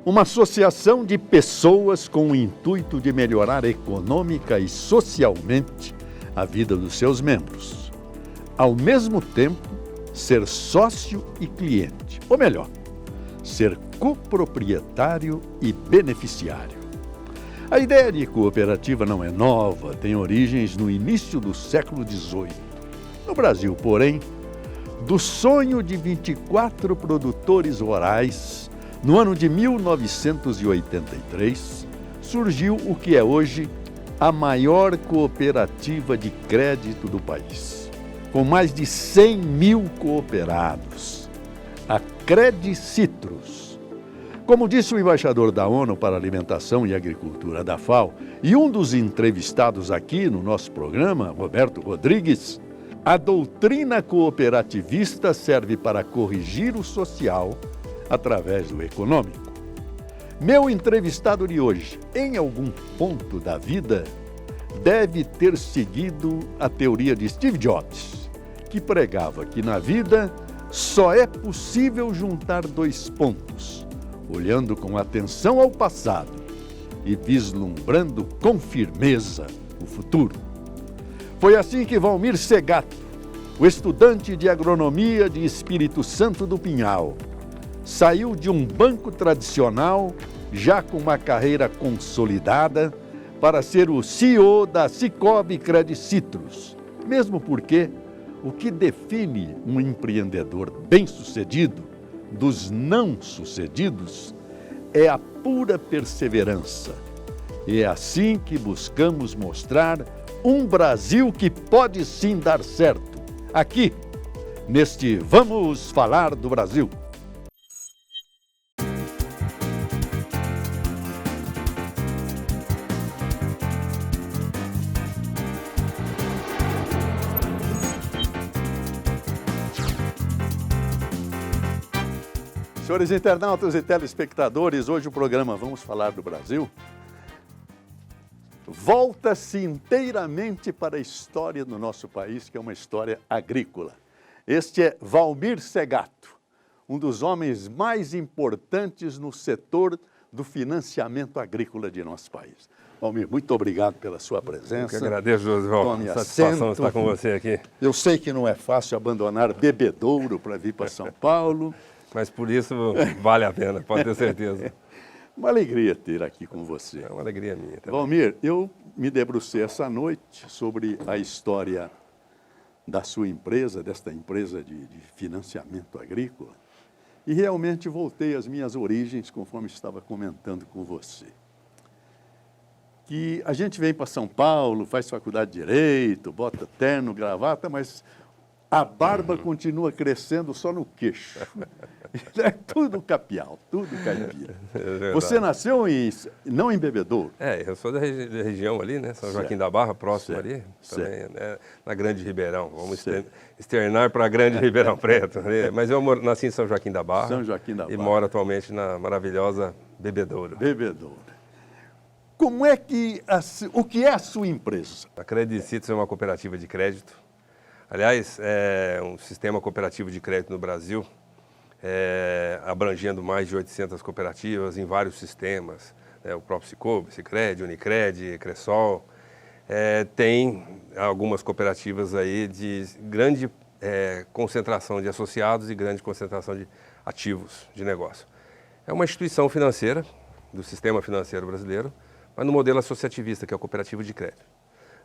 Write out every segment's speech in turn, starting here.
Uma associação de pessoas com o intuito de melhorar econômica e socialmente a vida dos seus membros. Ao mesmo tempo, ser sócio e cliente, ou melhor, ser coproprietário e beneficiário. A ideia de cooperativa não é nova, tem origens no início do século XVIII. No Brasil, porém, do sonho de 24 produtores rurais, no ano de 1983, surgiu o que é hoje a maior cooperativa de crédito do país, com mais de 100 mil cooperados, a Credicitrus. Como disse o embaixador da ONU para Alimentação e Agricultura da FAO e um dos entrevistados aqui no nosso programa, Roberto Rodrigues, a doutrina cooperativista serve para corrigir o social através do econômico. Meu entrevistado de hoje, em algum ponto da vida, deve ter seguido a teoria de Steve Jobs, que pregava que na vida só é possível juntar dois pontos, olhando com atenção ao passado e vislumbrando com firmeza o futuro. Foi assim que Valmir Segatto, o estudante de agronomia de Espírito Santo do Pinhal, saiu de um banco tradicional, já com uma carreira consolidada, para ser o CEO da Sicoob Credicitrus, mesmo porque o que define um empreendedor bem-sucedido dos não-sucedidos é a pura perseverança. E é assim que buscamos mostrar um Brasil que pode sim dar certo, aqui, neste Vamos Falar do Brasil. Senhores internautas e telespectadores, hoje o programa Vamos Falar do Brasil volta-se inteiramente para a história do nosso país, que é uma história agrícola. Este é Valmir Segatto, um dos homens mais importantes no setor do financiamento agrícola de nosso país. Valmir, muito obrigado pela sua presença. Eu que agradeço, Josival. Satisfação estar com você aqui. Eu sei que não é fácil abandonar Bebedouro para vir para São Paulo. Mas por isso vale a pena, pode ter certeza. Uma alegria ter aqui com você. É uma alegria minha também. Valmir, eu me debrucei essa noite sobre a história da sua empresa, desta empresa de financiamento agrícola, e realmente voltei às minhas origens, conforme estava comentando com você. Que a gente vem para São Paulo, faz faculdade de Direito, bota terno, gravata, mas a barba continua crescendo só no queixo. É tudo capial, tudo caipira. Você nasceu não em Bebedouro? Eu sou da região ali, né? São Joaquim da Barra, próximo ali. Também, né? Na Grande Ribeirão. Vamos externar para a Grande Ribeirão Preto. Mas eu nasci em São Joaquim da Barra. São Joaquim da Barra. E moro atualmente na maravilhosa Bebedouro. Bebedouro. Como é que, o que é a sua empresa? A Credicitrus é uma cooperativa de crédito. Aliás, é um sistema cooperativo de crédito no Brasil, abrangendo mais de 800 cooperativas em vários sistemas, o próprio Sicoob, Sicredi, Unicred, Cressol. Tem algumas cooperativas aí de grande concentração de associados e grande concentração de ativos de negócio. É uma instituição financeira do sistema financeiro brasileiro, mas no modelo associativista, que é o cooperativo de crédito.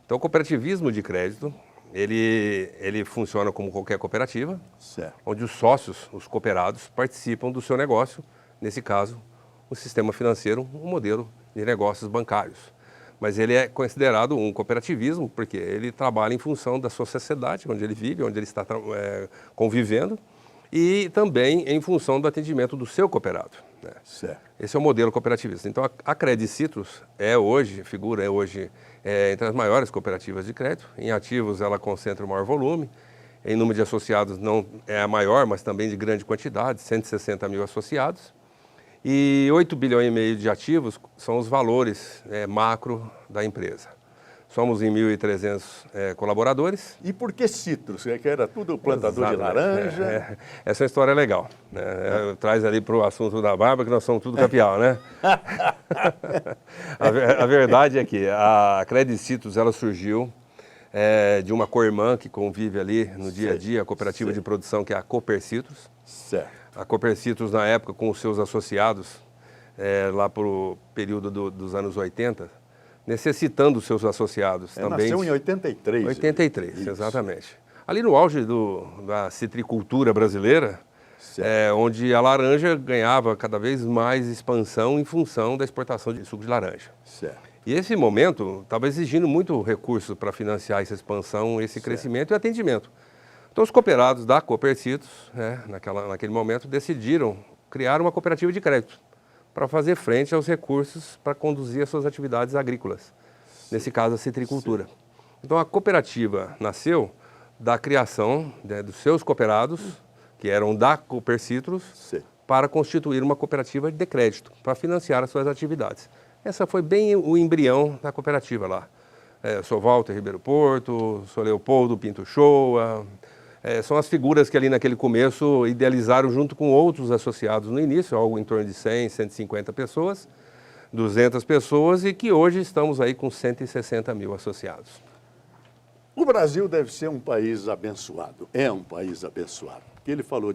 Então, o cooperativismo de crédito, ele funciona como qualquer cooperativa, certo, onde os sócios, os cooperados, participam do seu negócio, nesse caso, o sistema financeiro, um modelo de negócios bancários. Mas ele é considerado um cooperativismo porque ele trabalha em função da sua sociedade, onde ele vive, onde ele está convivendo, e também em função do atendimento do seu cooperado. Né? Certo. Esse é o modelo cooperativista. Então, a Credicitrus figura hoje entre as maiores cooperativas de crédito. Em ativos, ela concentra o maior volume. Em número de associados, não é a maior, mas também de grande quantidade, 160 mil associados. E 8,5 bilhões de ativos são os valores macro da empresa. Somos em 1.300 colaboradores. E por que citros? Que era tudo plantador de laranja? Essa é uma história legal, né? Traz ali para o assunto da barba que nós somos tudo capial, né? A verdade é que a Credit Citrus ela surgiu de uma co-irmã que convive ali no dia a dia, a cooperativa de produção que é a Cooper Citrus. Certo. A Cooper Citrus, na época, com os seus associados, lá para o período dos anos 80, necessitando os seus associados também. Nasceu em 83. 83, isso. Exatamente. Ali no auge da citricultura brasileira, onde a laranja ganhava cada vez mais expansão em função da exportação de suco de laranja. Certo. E esse momento estava exigindo muito recurso para financiar essa expansão, esse crescimento e atendimento. Então os cooperados da Cooper Citrus, naquele momento, decidiram criar uma cooperativa de crédito para fazer frente aos recursos para conduzir as suas atividades agrícolas, nesse caso a citricultura. Então a cooperativa nasceu da criação dos seus cooperados, que eram da Cooper Citrus, para constituir uma cooperativa de crédito, para financiar as suas atividades. Essa foi bem o embrião da cooperativa lá. Sou Walter Ribeiro Porto, sou Leopoldo Pinto Shoa. São as figuras que ali naquele começo idealizaram junto com outros associados no início, algo em torno de 100, 150 pessoas, 200 pessoas e que hoje estamos aí com 160 mil associados. O Brasil deve ser um país abençoado, é um país abençoado. Porque ele falou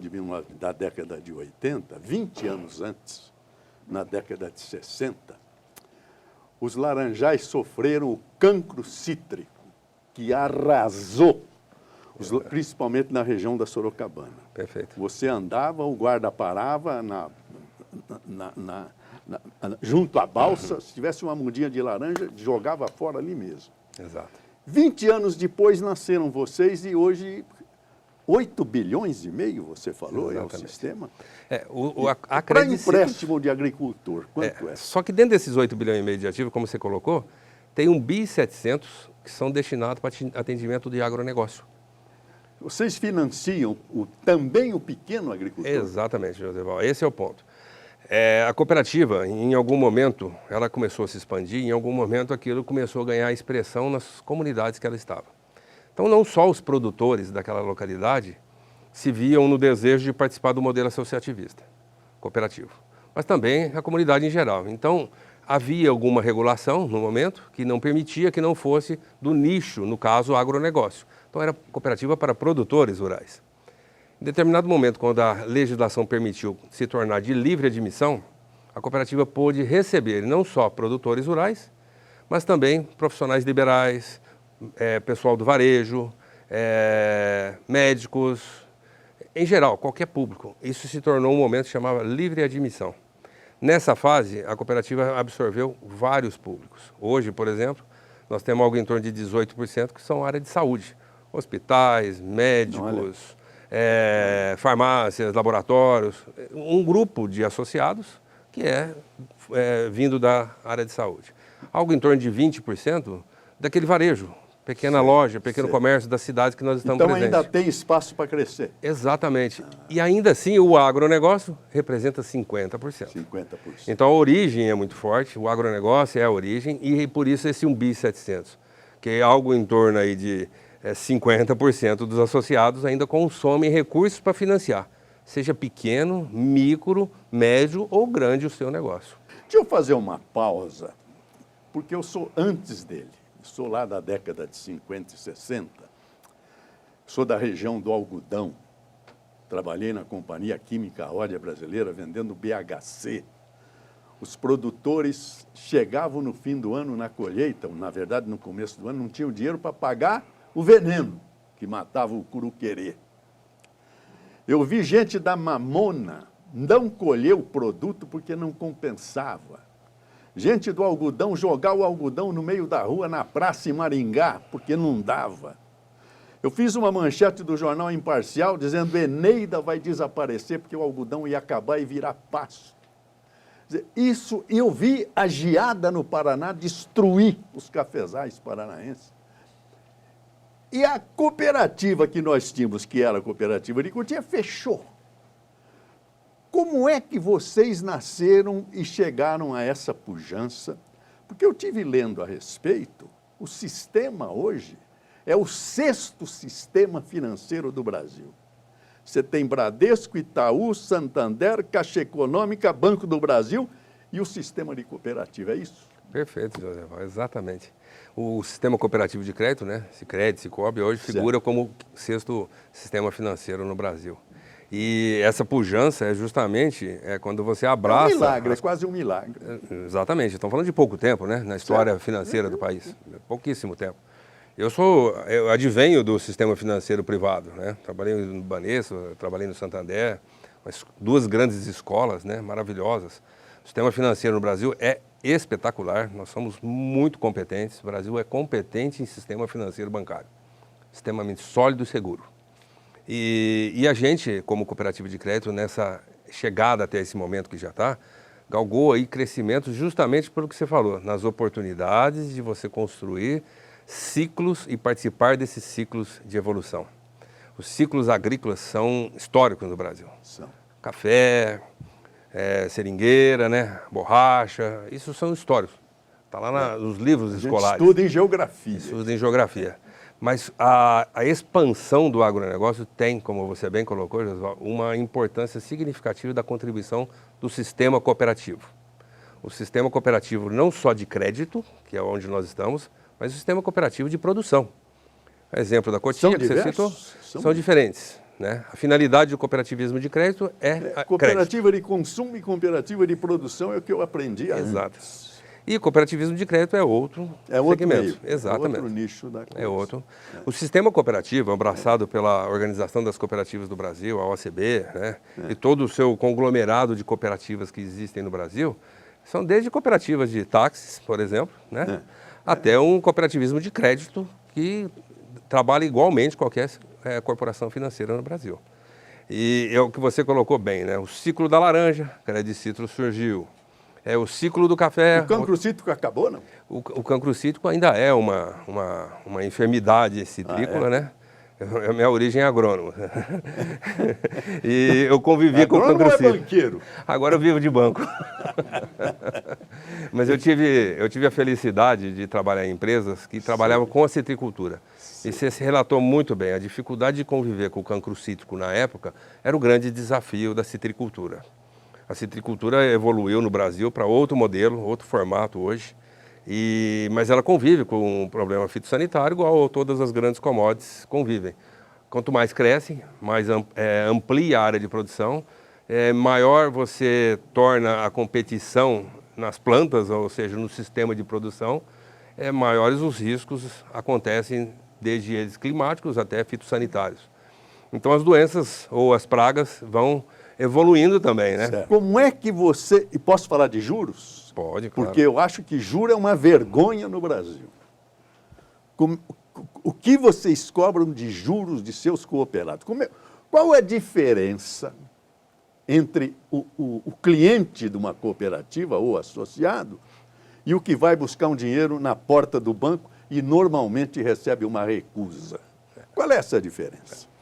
da década de 80, 20 anos antes, na década de 60, os laranjais sofreram o cancro cítrico, que arrasou, principalmente na região da Sorocabana. Perfeito. Você andava, o guarda parava junto à balsa, se tivesse uma mudinha de laranja, jogava fora ali mesmo. Exato. 20 anos depois nasceram vocês e hoje 8 bilhões e meio, você falou, exatamente. É o sistema. Para empréstimo de agricultor, quanto é? Só que dentro desses 8 bilhões e meio de ativos, como você colocou, tem 1.700 bi que são destinados para atendimento de agronegócio. Vocês financiam também o pequeno agricultor? Exatamente, Joseval. Esse é o ponto. A cooperativa, em algum momento, ela começou a se expandir, em algum momento aquilo começou a ganhar expressão nas comunidades que ela estava. Então, não só os produtores daquela localidade se viam no desejo de participar do modelo associativista, cooperativo, mas também a comunidade em geral. Então, havia alguma regulação no momento que não permitia que não fosse do nicho, no caso, agronegócio. Então, era cooperativa para produtores rurais. Em determinado momento, quando a legislação permitiu se tornar de livre admissão, a cooperativa pôde receber não só produtores rurais, mas também profissionais liberais, pessoal do varejo, médicos, em geral, qualquer público. Isso se tornou um momento que chamava livre admissão. Nessa fase, a cooperativa absorveu vários públicos. Hoje, por exemplo, nós temos algo em torno de 18% que são área de saúde. Hospitais, médicos, farmácias, laboratórios, um grupo de associados que é vindo da área de saúde. Algo em torno de 20% daquele varejo, pequena loja, pequeno comércio das cidades que nós estamos presentes. Então ainda tem espaço para crescer. Exatamente. E ainda assim o agronegócio representa 50%. 50%. Então a origem é muito forte, o agronegócio é a origem e por isso esse 1.700 bi, que é algo em torno aí de 50% dos associados ainda consomem recursos para financiar, seja pequeno, micro, médio ou grande o seu negócio. Deixa eu fazer uma pausa, porque eu sou antes dele. Sou lá da década de 50 e 60. Sou da região do algodão. Trabalhei na Companhia Química Ódia Brasileira vendendo BHC. Os produtores chegavam no fim do ano na colheita, ou, na verdade no começo do ano, não tinham dinheiro para pagar o veneno que matava o curuquerê. Eu vi gente da mamona não colher o produto porque não compensava. Gente do algodão jogar o algodão no meio da rua, na praça em Maringá, porque não dava. Eu fiz uma manchete do jornal Imparcial dizendo Eneida vai desaparecer porque o algodão ia acabar e virar pasto. Isso, eu vi a geada no Paraná destruir os cafezais paranaenses. E a cooperativa que nós tínhamos, que era a cooperativa agricultura, fechou. Como é que vocês nasceram e chegaram a essa pujança? Porque eu tive lendo a respeito, O sistema hoje é o 6º sistema financeiro do Brasil. Você tem Bradesco, Itaú, Santander, Caixa Econômica, Banco do Brasil e o sistema de cooperativa, é isso? Perfeito, José, exatamente. O sistema cooperativo de crédito, né, Sicredi, Sicobi, hoje figura como o 6º sistema financeiro no Brasil. E essa pujança é justamente quando você abraça... É um milagre, é quase um milagre. Exatamente, estamos falando de pouco tempo, né, na história financeira do país, pouquíssimo tempo. Eu advenho do sistema financeiro privado, né, trabalhei no Banespa, trabalhei no Santander, mas 2 grandes escolas, né, maravilhosas. O sistema financeiro no Brasil é espetacular, nós somos muito competentes, o Brasil é competente em sistema financeiro bancário, extremamente sólido e seguro. E a gente, como cooperativa de crédito, nessa chegada até esse momento que já está, galgou aí crescimento justamente pelo que você falou, nas oportunidades de você construir ciclos e participar desses ciclos de evolução. Os ciclos agrícolas são históricos no Brasil. São. Café, seringueira, né? Borracha, isso são históricos. Está lá nos livros escolares. Estuda em geografia. Estuda em geografia. Mas a expansão do agronegócio tem, como você bem colocou, Josué, uma importância significativa da contribuição do sistema cooperativo. O sistema cooperativo não só de crédito, que é onde nós estamos, mas o sistema cooperativo de produção. Exemplo da Cotinha, que você citou, são diferentes. Né? A finalidade do cooperativismo de crédito é cooperativa crédito. de consumo e cooperativa de produção é o que eu aprendi Exato. Antes. E cooperativismo de crédito é outro segmento. Meio, exatamente. É outro nicho da coisa. É outro. O sistema cooperativo, abraçado pela Organização das Cooperativas do Brasil, a OCB, né? E todo o seu conglomerado de cooperativas que existem no Brasil, são desde cooperativas de táxis, por exemplo, né? Até um cooperativismo de crédito que trabalha igualmente qualquer corporação financeira no Brasil. E é o que você colocou bem, né? O ciclo da laranja, Crédito Citro surgiu. O ciclo do café... O cancro cítrico acabou, não? O cancro cítrico ainda é uma enfermidade citrícola, né? A minha origem é agrônomo. E eu convivi com o cancro cítrico. Banqueiro. Agora eu vivo de banco. Mas eu tive a felicidade de trabalhar em empresas que trabalhavam com a citricultura. E você se relatou muito bem. A dificuldade de conviver com o cancro cítrico na época era o grande desafio da citricultura. A citricultura evoluiu no Brasil para outro modelo, outro formato hoje, mas ela convive com um problema fitossanitário igual todas as grandes commodities convivem. Quanto mais cresce, mais amplia a área de produção, maior você torna a competição nas plantas, ou seja, no sistema de produção, maiores os riscos acontecem, desde eles climáticos até fitossanitários. Então as doenças ou as pragas vão evoluindo também, né? Certo. Como é que você... E posso falar de juros? Pode, claro. Porque eu acho que juros é uma vergonha no Brasil. O que vocês cobram de juros de seus cooperados? Qual é a diferença entre o cliente de uma cooperativa ou associado e o que vai buscar um dinheiro na porta do banco e normalmente recebe uma recusa? Qual é essa diferença?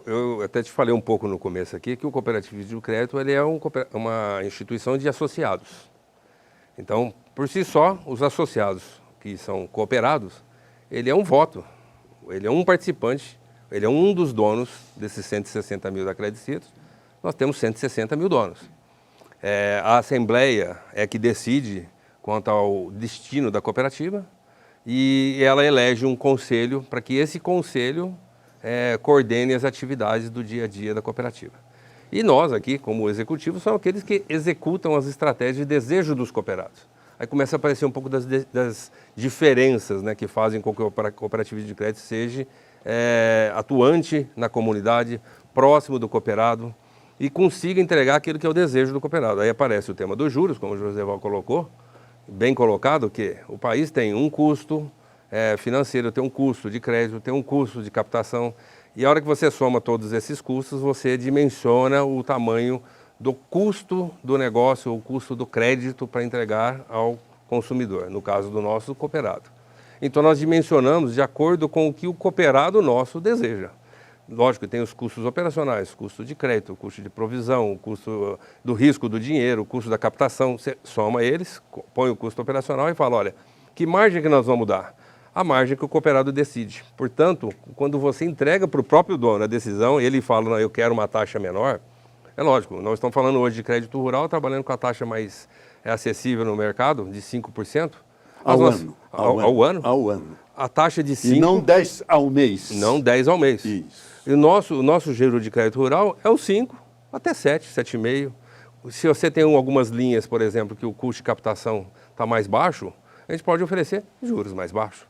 Eu até te falei um pouco no começo aqui que o cooperativismo de crédito ele é uma instituição de associados. Então, por si só, os associados que são cooperados, ele é um voto, ele é um participante, ele é um dos donos desses 160 mil da Crédito Citro. Nós temos 160 mil donos. A Assembleia é que decide quanto ao destino da cooperativa e ela elege um conselho para que esse conselho coordene as atividades do dia a dia da cooperativa. E nós aqui, como executivos, somos aqueles que executam as estratégias de desejo dos cooperados. Aí começa a aparecer um pouco das diferenças, né, que fazem com que o cooperativismo de crédito seja atuante na comunidade, próximo do cooperado e consiga entregar aquilo que é o desejo do cooperado. Aí aparece o tema dos juros, como o Joseval colocou, bem colocado, que o país tem um custo financeiro, tem um custo de crédito, tem um custo de captação. E a hora que você soma todos esses custos, você dimensiona o tamanho do custo do negócio, o custo do crédito para entregar ao consumidor, no caso do nosso cooperado. Então nós dimensionamos de acordo com o que o cooperado nosso deseja. Lógico que tem os custos operacionais, custo de crédito, custo de provisão, o custo do risco do dinheiro, o custo da captação. Você soma eles, põe o custo operacional e fala, olha, o Que margem que nós vamos dar? A margem que o cooperado decide. Portanto, quando você entrega para o próprio dono a decisão, ele fala, não, eu quero uma taxa menor, é lógico, nós estamos falando hoje de crédito rural, trabalhando com a taxa mais acessível no mercado, de 5%. Ao ano. Ao ano? Ao ano. A taxa de 5%. E não 10 ao mês. Não 10 ao mês. Isso. E o nosso giro de crédito rural é o 5 até 7, 7,5. Se você tem algumas linhas, por exemplo, que o custo de captação está mais baixo, a gente pode oferecer juros mais baixos.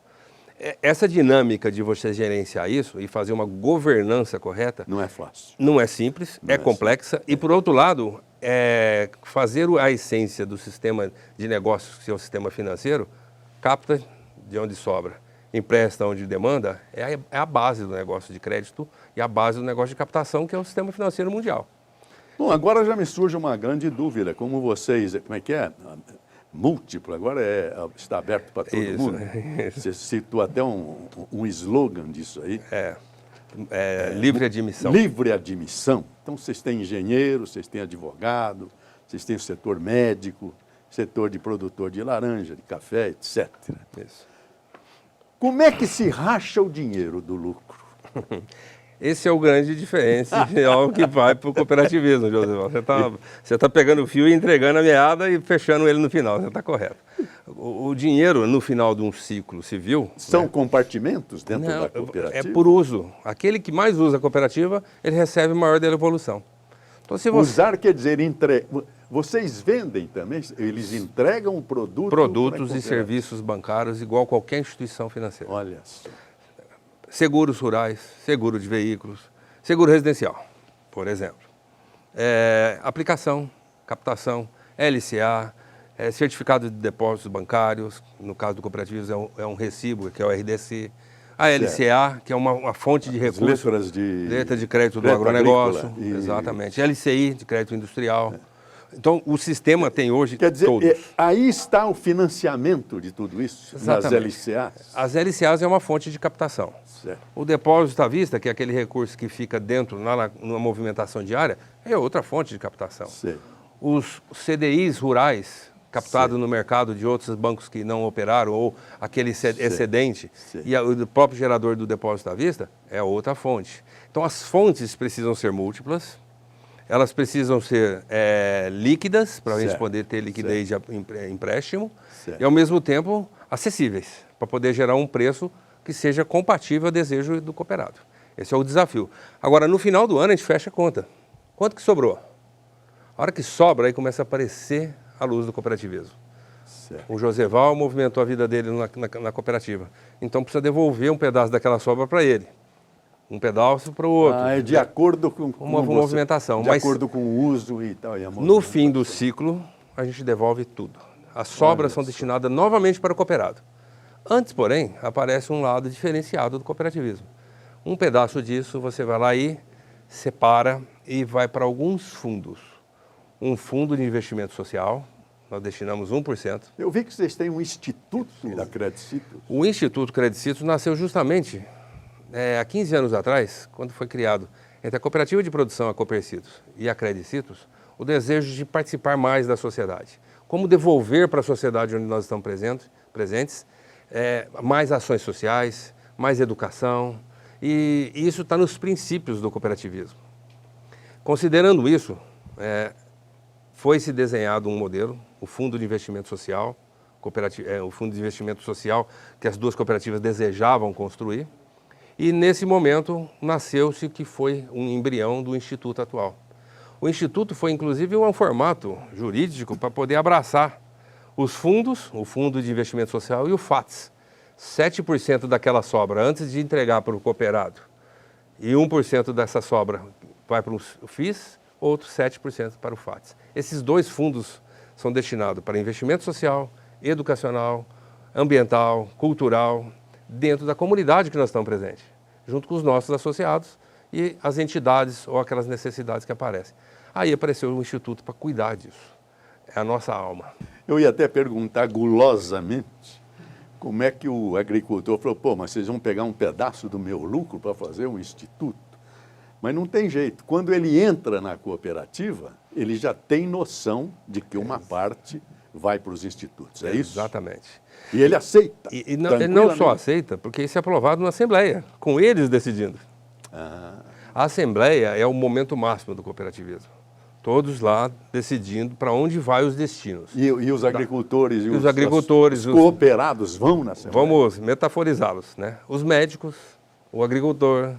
Essa dinâmica de você gerenciar isso e fazer uma governança correta... Não é fácil. Não é simples, é complexa. Simples. E, por outro lado, fazer a essência do sistema de negócios, que é o sistema financeiro, capta de onde sobra, empresta onde demanda, é a base do negócio de crédito e a base do negócio de captação, que é o sistema financeiro mundial. Bom, agora já me surge uma grande dúvida. Como vocês... Como é que é? Múltiplo, agora está aberto para todo mundo. Você citou até um slogan disso aí. Livre admissão. Livre admissão. Então, vocês têm engenheiro, vocês têm advogado, vocês têm o setor médico, setor de produtor de laranja, de café, etc. Isso. Como é que se racha o dinheiro do lucro? Esse é o grande diferencial que vai para o cooperativismo, José. Você tá pegando o fio e entregando a meada e fechando ele no final, você está correto. O dinheiro, no final de um ciclo civil... São compartimentos dentro da cooperativa? É por uso. Aquele que mais usa a cooperativa, ele recebe maior devolução. Então, se você... Usar quer dizer... Vocês vendem também? Eles entregam o produto... Produtos e serviços bancários igual qualquer instituição financeira. Olha só. Seguros rurais, seguro de veículos, seguro residencial, por exemplo. Aplicação, captação, LCA, certificado de depósitos bancários, no caso do cooperativismo é um recibo, que é o RDC. A LCA, que é uma fonte de recursos. Letra de crédito do agronegócio. Agrícola. Exatamente. LCI, de crédito industrial. Então, o sistema tem hoje Quer dizer, todos. Aí está o financiamento de tudo isso, Exatamente. nas LCAs? As LCAs é uma fonte de captação. Certo. O depósito à vista, que é aquele recurso que fica dentro, numa movimentação diária, é outra fonte de captação. Certo. Os CDIs rurais, captados no mercado de outros bancos que não operaram, ou aquele excedente, e o próprio gerador do depósito à vista, é outra fonte. Então, as fontes precisam ser múltiplas. Elas precisam ser líquidas, para a gente poder ter liquidez de empréstimo, e ao mesmo tempo acessíveis, para poder gerar um preço que seja compatível ao desejo do cooperado. Esse é o desafio. Agora, no final do ano, a gente fecha a conta. Quanto que sobrou? A hora que sobra, aí começa a aparecer a luz do cooperativismo. Certo. O Joseval movimentou a vida dele na cooperativa. Então, precisa devolver um pedaço daquela sobra para ele. Um pedaço para o outro. É de acordo com uma movimentação. De acordo com o uso e tal. No fim do ciclo, a gente devolve tudo. As sobras são destinadas novamente para o cooperado. Antes, porém, aparece um lado diferenciado do cooperativismo. Um pedaço disso você vai lá e separa e vai para alguns fundos. Um fundo de investimento social, nós destinamos 1%. Eu vi que vocês têm um instituto da Credicitos. O Instituto Credicitos nasceu justamente... há 15 anos atrás, quando foi criado entre a Cooperativa de Produção, a Coopercitos, e a Credicitos, o desejo de participar mais da sociedade. Como devolver para a sociedade onde nós estamos presentes mais ações sociais, mais educação, e isso está nos princípios do cooperativismo. Considerando isso, foi-se desenhado um modelo, o Fundo de Investimento Social, o Fundo de Investimento Social que as duas cooperativas desejavam construir, e, nesse momento, nasceu-se que foi um embrião do Instituto atual. O Instituto foi, inclusive, um formato jurídico para poder abraçar os fundos, o Fundo de Investimento Social e o FATS. 7% daquela sobra antes de entregar para o cooperado e 1% dessa sobra vai para o FIS, outro 7% para o FATS. Esses dois fundos são destinados para investimento social, educacional, ambiental, cultural, dentro da comunidade que nós estamos presentes, junto com os nossos associados e as entidades ou aquelas necessidades que aparecem. Aí apareceu o Instituto para cuidar disso. É a nossa alma. Eu ia até perguntar gulosamente como é que o agricultor falou, pô, mas vocês vão pegar um pedaço do meu lucro para fazer um instituto? Mas não tem jeito. Quando ele entra na cooperativa, ele já tem noção de que uma parte vai para os institutos, é isso? Exatamente. E ele aceita. E ele não só aceita, porque isso é aprovado na Assembleia, com eles decidindo. A Assembleia é o momento máximo do cooperativismo. Todos lá decidindo para onde vai os destinos. E os agricultores os agricultores, os cooperados vão na Assembleia? Vamos metaforizá-los, né? Os médicos, o agricultor,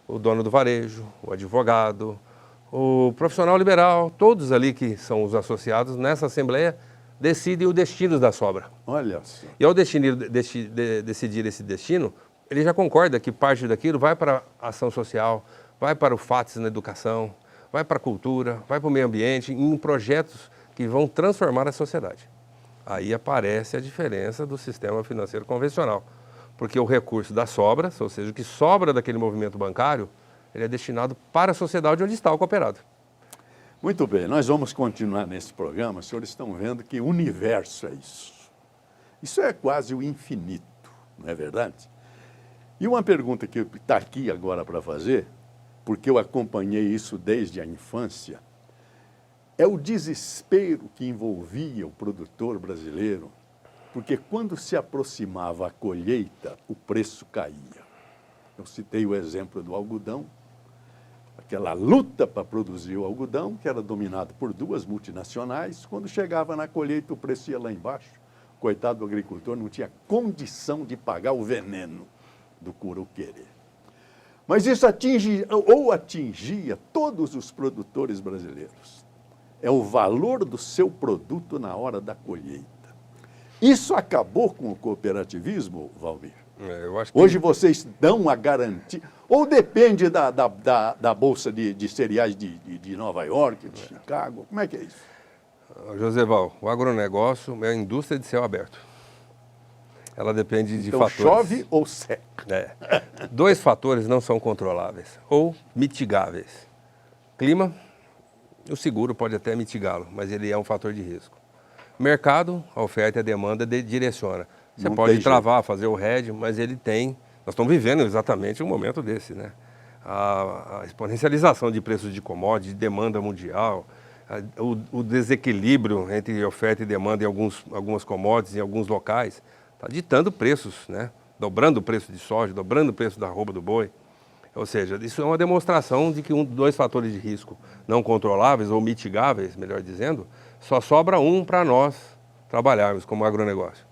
o dono do varejo, o advogado, o profissional liberal, todos ali que são os associados nessa Assembleia decidem o destino da sobra. Olha só. E ao decidir esse destino, ele já concorda que parte daquilo vai para a ação social, vai para o FATS na educação, vai para a cultura, vai para o meio ambiente, em projetos que vão transformar a sociedade. Aí aparece a diferença do sistema financeiro convencional, porque o recurso das sobras, ou seja, o que sobra daquele movimento bancário, ele é destinado para a sociedade onde está o cooperado. Muito bem, nós vamos continuar nesse programa. Os senhores estão vendo que universo é isso. Isso é quase o infinito, não é verdade? E uma pergunta que está aqui agora para fazer, porque eu acompanhei isso desde a infância, é o desespero que envolvia o produtor brasileiro, porque quando se aproximava a colheita, o preço caía. Eu citei o exemplo do algodão, aquela luta para produzir o algodão, que era dominado por duas multinacionais, quando chegava na colheita o preço ia lá embaixo. Coitado do agricultor, não tinha condição de pagar o veneno do curuquerê. Mas isso atingia todos os produtores brasileiros. É o valor do seu produto na hora da colheita. Isso acabou com o cooperativismo, Valmir? Eu acho que... Hoje vocês dão a garantia, ou depende da Bolsa de Cereais de Nova York, de Chicago, como é que é isso? Joseval, o agronegócio é a indústria de céu aberto. Ela depende de então, fatores. Chove ou seca? Dois fatores não são controláveis ou mitigáveis. Clima, o seguro pode até mitigá-lo, mas ele é um fator de risco. Mercado, a oferta e a demanda direciona. Você pode travar, fazer o hedge, mas ele tem... Nós estamos vivendo exatamente um momento desse, né? A exponencialização de preços de commodities, de demanda mundial, o desequilíbrio entre oferta e demanda em algumas commodities, em alguns locais, está ditando preços, né? Dobrando o preço de soja, dobrando o preço da arroba do boi. Ou seja, isso é uma demonstração de que dois fatores de risco não controláveis ou mitigáveis, melhor dizendo, só sobra um para nós trabalharmos como agronegócio,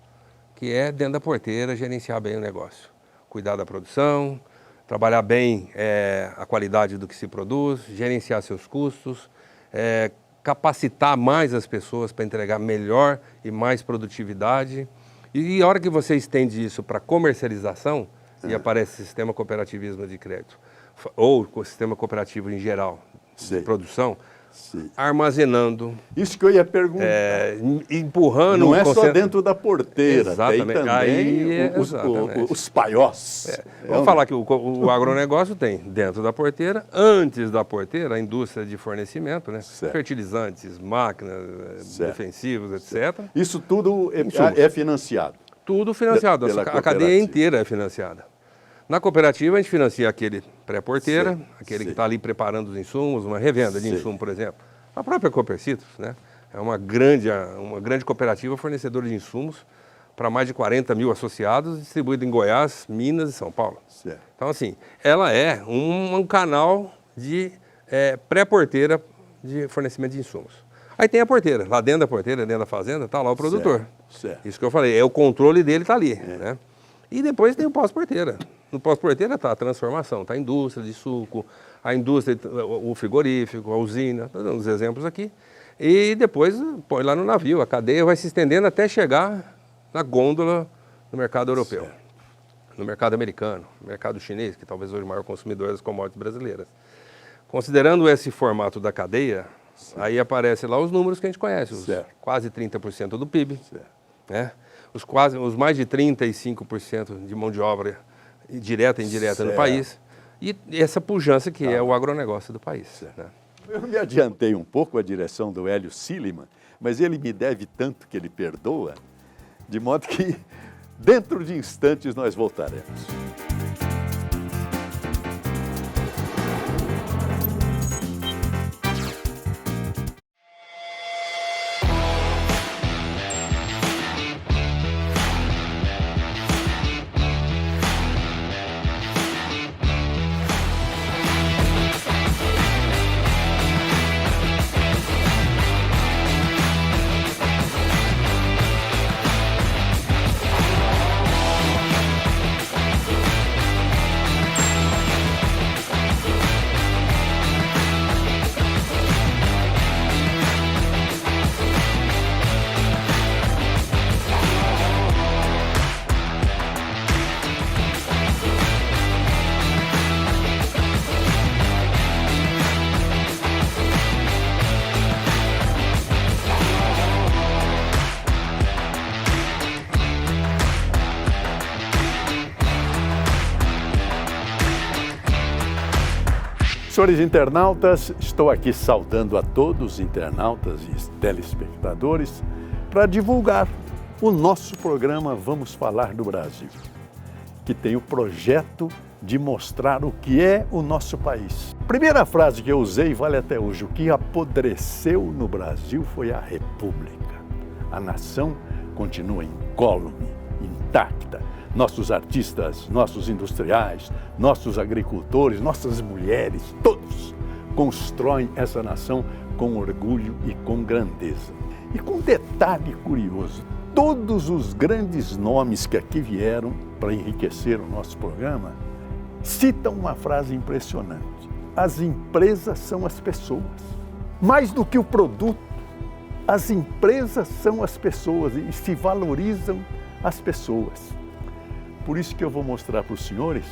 que é dentro da porteira gerenciar bem o negócio. Cuidar da produção, trabalhar bem a qualidade do que se produz, gerenciar seus custos, capacitar mais as pessoas para entregar melhor e mais produtividade. E a hora que você estende isso para comercialização, e aparece o sistema cooperativismo de crédito, ou o sistema cooperativo em geral, de produção, armazenando. Isso que eu ia perguntar. Empurrando. Não é só dentro da porteira, exatamente. Tem também os paiós. Vamos falar que o agronegócio tem dentro da porteira, antes da porteira, a indústria de fornecimento, né? Fertilizantes, máquinas, defensivos, etc. Isso tudo é financiado? Tudo financiado, a cadeia inteira é financiada. Na cooperativa, a gente financia aquele pré-porteira, aquele que está ali preparando os insumos, uma revenda de insumo, por exemplo. A própria Copercitos, né? É uma grande cooperativa fornecedora de insumos para mais de 40 mil associados, distribuída em Goiás, Minas e São Paulo. Então, assim, ela é um canal de pré-porteira de fornecimento de insumos. Aí tem a porteira, lá dentro da porteira, dentro da fazenda, está lá o produtor. Isso que eu falei, o controle dele está ali, né? E depois tem o pós-porteira. No pós-porteira está a transformação, está a indústria de suco, a indústria, o frigorífico, a usina, estou dando os exemplos aqui. E depois põe lá no navio, a cadeia vai se estendendo até chegar na gôndola no mercado europeu, no mercado americano, no mercado chinês, que talvez hoje é o maior consumidor das commodities brasileiras. Considerando esse formato da cadeia, aí aparecem lá os números que a gente conhece, os quase 30% do PIB, né? Os mais de 35% de mão de obra direta e indireta no país, e essa pujança que é o agronegócio do país. Né? Eu me adiantei um pouco a direção do Hélio Silliman, mas ele me deve tanto que ele perdoa, de modo que dentro de instantes nós voltaremos. Senhores internautas, estou aqui saudando a todos os internautas e telespectadores para divulgar o nosso programa Vamos Falar do Brasil, que tem o projeto de mostrar o que é o nosso país. A primeira frase que eu usei vale até hoje: o que apodreceu no Brasil foi a República. A nação continua incólume, intacta. Nossos artistas, nossos industriais, nossos agricultores, nossas mulheres, todos constroem essa nação com orgulho e com grandeza. E com um detalhe curioso, todos os grandes nomes que aqui vieram para enriquecer o nosso programa citam uma frase impressionante: as empresas são as pessoas. Mais do que o produto, as empresas são as pessoas e se valorizam as pessoas. Por isso que eu vou mostrar para os senhores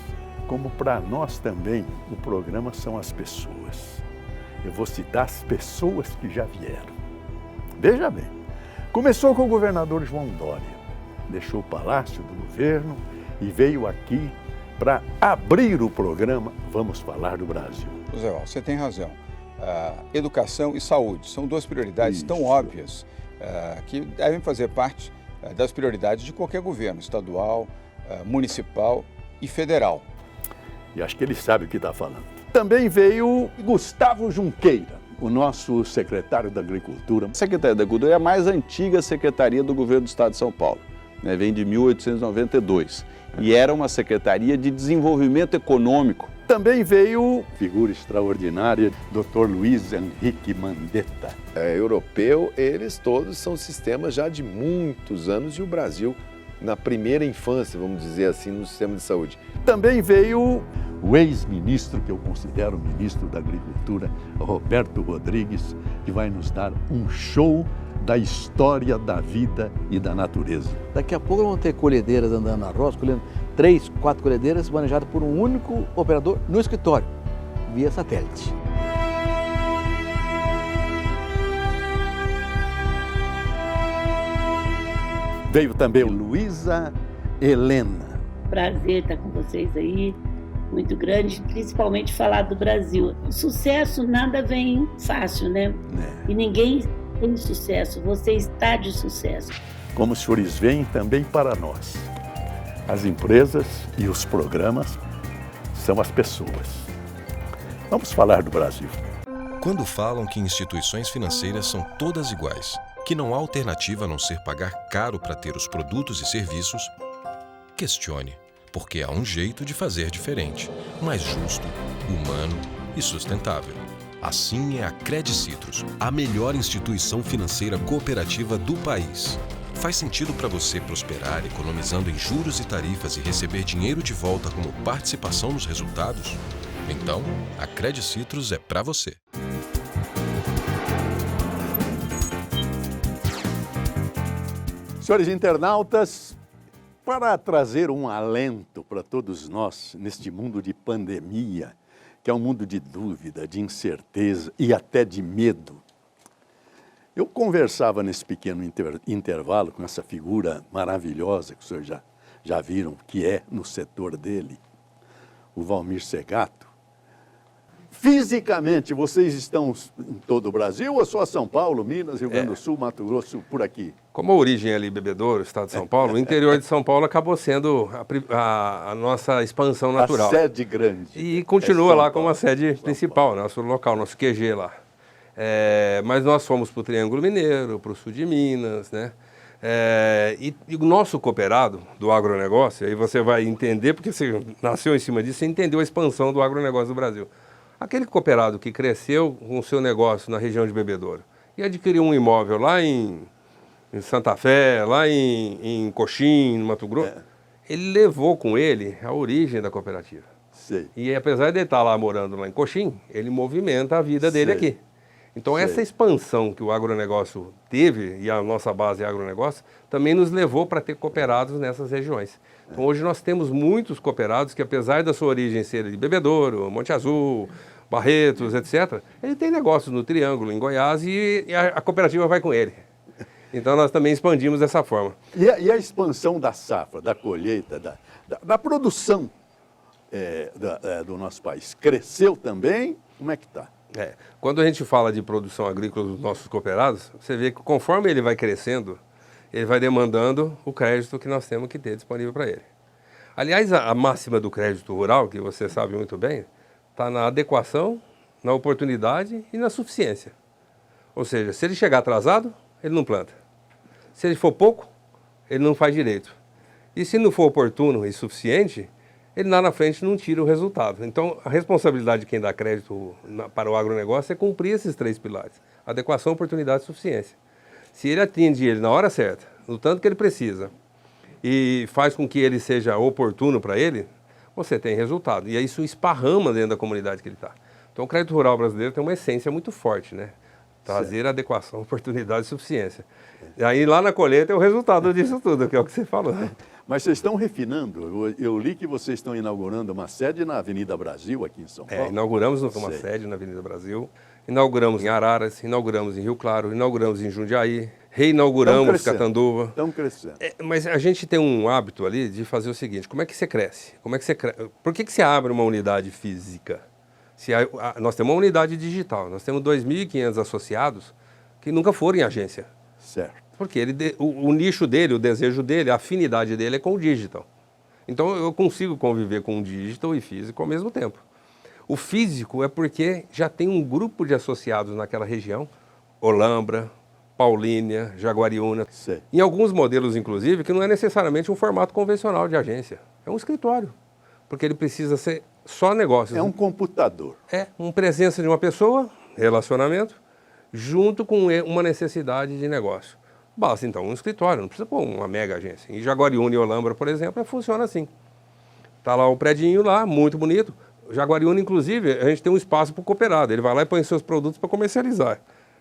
como para nós também o programa são as pessoas. Eu vou citar as pessoas que já vieram. Veja bem, começou com o governador João Dória. Deixou o Palácio do Governo e veio aqui para abrir o programa Vamos Falar do Brasil. José Walter, você tem razão. Educação e saúde são duas prioridades tão óbvias que devem fazer parte das prioridades de qualquer governo, estadual, municipal e federal. E acho que ele sabe o que está falando. Também veio Gustavo Junqueira, o nosso secretário da Agricultura. A Secretaria da Agricultura é a mais antiga secretaria do governo do Estado de São Paulo, né? Vem de 1892 e era uma secretaria de desenvolvimento econômico. Também veio figura extraordinária, Dr. Luiz Henrique Mandetta. Europeu, eles todos são sistemas já de muitos anos e o Brasil na primeira infância, vamos dizer assim, no sistema de saúde. Também veio o ex-ministro, que eu considero ministro da Agricultura, Roberto Rodrigues, que vai nos dar um show da história da vida e da natureza. Daqui a pouco vão ter colhedeiras andando na roça, colhendo 3, 4 colhedeiras manejadas por um único operador no escritório, via satélite. Veio também Luísa Helena. Prazer estar com vocês aí, muito grande, principalmente falar do Brasil. O sucesso nada vem fácil, né? E ninguém tem sucesso, você está de sucesso. Como os senhores veem, também para nós, as empresas e os programas são as pessoas. Vamos falar do Brasil. Quando falam que instituições financeiras são todas iguais, que não há alternativa a não ser pagar caro para ter os produtos e serviços, questione, porque há um jeito de fazer diferente, mais justo, humano e sustentável. Assim é a Credicitrus, a melhor instituição financeira cooperativa do país. Faz sentido para você prosperar economizando em juros e tarifas e receber dinheiro de volta como participação nos resultados? Então, a Credicitrus é para você. Senhores internautas, para trazer um alento para todos nós neste mundo de pandemia, que é um mundo de dúvida, de incerteza e até de medo, eu conversava nesse pequeno intervalo com essa figura maravilhosa que os senhores já viram, que é no setor dele, o Valmir Segato. Fisicamente, vocês estão em todo o Brasil ou só São Paulo, Minas, Rio Grande do Sul, Mato Grosso, por aqui? Como a origem é ali Bebedouro, estado de São Paulo, o interior de São Paulo acabou sendo a nossa expansão natural. A sede grande. E continua lá como a sede principal, nosso local, nosso QG lá. Mas nós fomos para o Triângulo Mineiro, para o sul de Minas, né? E o nosso cooperado do agronegócio, aí você vai entender, porque você nasceu em cima disso, você entendeu a expansão do agronegócio do Brasil. Aquele cooperado que cresceu com o seu negócio na região de Bebedouro e adquiriu um imóvel lá em Santa Fé, lá em Coxim, no Mato Grosso, ele levou com ele a origem da cooperativa. Sei. E apesar de ele estar lá morando lá em Coxim, ele movimenta a vida dele aqui. Então essa expansão que o agronegócio teve, e a nossa base é agronegócio, também nos levou para ter cooperados nessas regiões. Então hoje nós temos muitos cooperados que, apesar da sua origem ser de Bebedouro, Monte Azul, Barretos, etc., ele tem negócios no Triângulo, em Goiás, e a cooperativa vai com ele. Então nós também expandimos dessa forma. E a expansão da safra, da colheita, da produção do nosso país, cresceu também Como é que está? Quando a gente fala de produção agrícola dos nossos cooperados, você vê que conforme ele vai crescendo, ele vai demandando o crédito que nós temos que ter disponível para ele. Aliás, a máxima do crédito rural, que você sabe muito bem, está na adequação, na oportunidade e na suficiência. Ou seja, se ele chegar atrasado, ele não planta. Se ele for pouco, ele não faz direito. E se não for oportuno e suficiente, ele lá na frente não tira o resultado. Então, a responsabilidade de quem dá crédito para o agronegócio é cumprir esses 3 pilares. Adequação, oportunidade e suficiência. Se ele atende ele na hora certa, no tanto que ele precisa, e faz com que ele seja oportuno para ele, você tem resultado. E aí isso esparrama dentro da comunidade que ele está. Então, o crédito rural brasileiro tem uma essência muito forte, né? Trazer adequação, oportunidade e suficiência. E aí lá na colheita é o resultado disso tudo, que é o que você falou. Mas vocês estão refinando. Eu li que vocês estão inaugurando uma sede na Avenida Brasil, aqui em São Paulo. Inauguramos uma sede na Avenida Brasil, inauguramos em Araras, inauguramos em Rio Claro, inauguramos em Jundiaí, reinauguramos Catanduva. Estão crescendo. Mas a gente tem um hábito ali de fazer o seguinte: como é que você cresce? Por que você abre uma unidade física? Nós temos uma unidade digital, nós temos 2.500 associados que nunca foram em agência. Certo. Porque o nicho dele, o desejo dele, a afinidade dele é com o digital. Então eu consigo conviver com o digital e físico ao mesmo tempo. O físico é porque já tem um grupo de associados naquela região, Olambra, Paulínia, Jaguariúna. Sei. Em alguns modelos, inclusive, que não é necessariamente um formato convencional de agência. É um escritório, porque ele precisa ser só negócios. É um computador. É uma presença de uma pessoa, relacionamento, junto com uma necessidade de negócio. Basta, então, um escritório, não precisa pôr uma mega agência. Em Jaguariúna e Olambra, por exemplo, funciona assim. Está lá o predinho lá, muito bonito. Jaguariúna, inclusive, a gente tem um espaço para o cooperado. Ele vai lá e põe seus produtos para comercializar.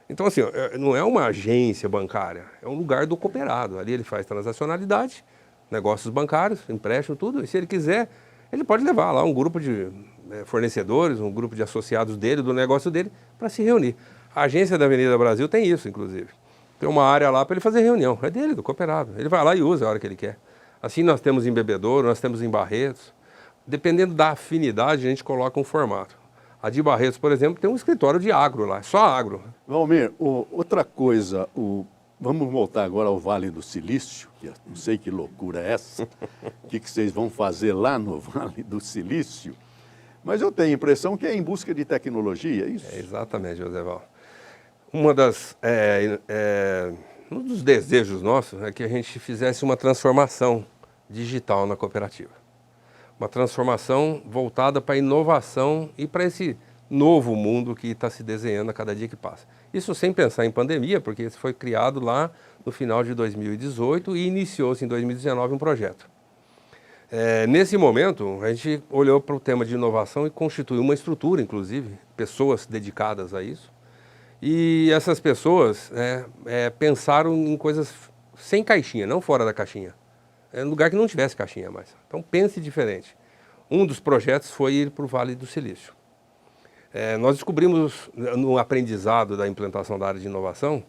Então, assim, não é uma agência bancária, é um lugar do cooperado. Ali ele faz transacionalidade, negócios bancários, empréstimo, tudo. E se ele quiser, ele pode levar lá um grupo de fornecedores, um grupo de associados dele, do negócio dele, para se reunir. A agência da Avenida Brasil tem isso, inclusive. Tem uma área lá para ele fazer reunião. É dele, do cooperado. Ele vai lá e usa a hora que ele quer. Assim nós temos em Bebedouro, nós temos em Barretos. Dependendo da afinidade, a gente coloca um formato. A de Barretos, por exemplo, tem um escritório de agro lá, só agro. Valmir, outra coisa, vamos voltar agora ao Vale do Silício, que eu não sei que loucura é essa, o que vocês vão fazer lá no Vale do Silício, mas eu tenho a impressão que é em busca de tecnologia, é isso? Exatamente, Joséval. Um dos desejos nossos é que a gente fizesse uma transformação digital na cooperativa. Uma transformação voltada para a inovação e para esse novo mundo que está se desenhando a cada dia que passa. Isso sem pensar em pandemia, porque isso foi criado lá no final de 2018 e iniciou-se em 2019 um projeto. Nesse momento, a gente olhou para o tema de inovação e constituiu uma estrutura, inclusive, pessoas dedicadas a isso. E essas pessoas pensaram em coisas sem caixinha, não fora da caixinha. É um lugar que não tivesse caixinha mais. Então pense diferente. Um dos projetos foi ir para o Vale do Silício. Nós descobrimos no aprendizado da implantação da área de inovação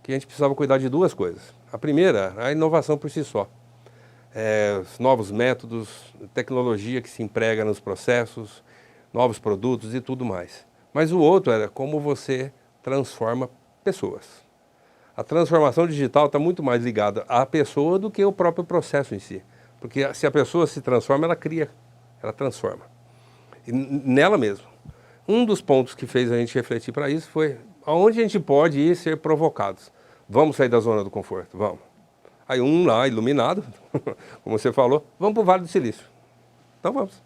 que a gente precisava cuidar de 2 coisas. A primeira, a inovação por si só. Os novos métodos, tecnologia que se emprega nos processos, novos produtos e tudo mais. Mas o outro era como você transforma pessoas. A transformação digital está muito mais ligada à pessoa do que ao próprio processo em si. Porque se a pessoa se transforma, ela cria, ela transforma. E nela mesma. Um dos pontos que fez a gente refletir para isso foi aonde a gente pode ir ser provocados. Vamos sair da zona do conforto? Vamos. Aí um lá, iluminado, como você falou, vamos para o Vale do Silício. Então vamos.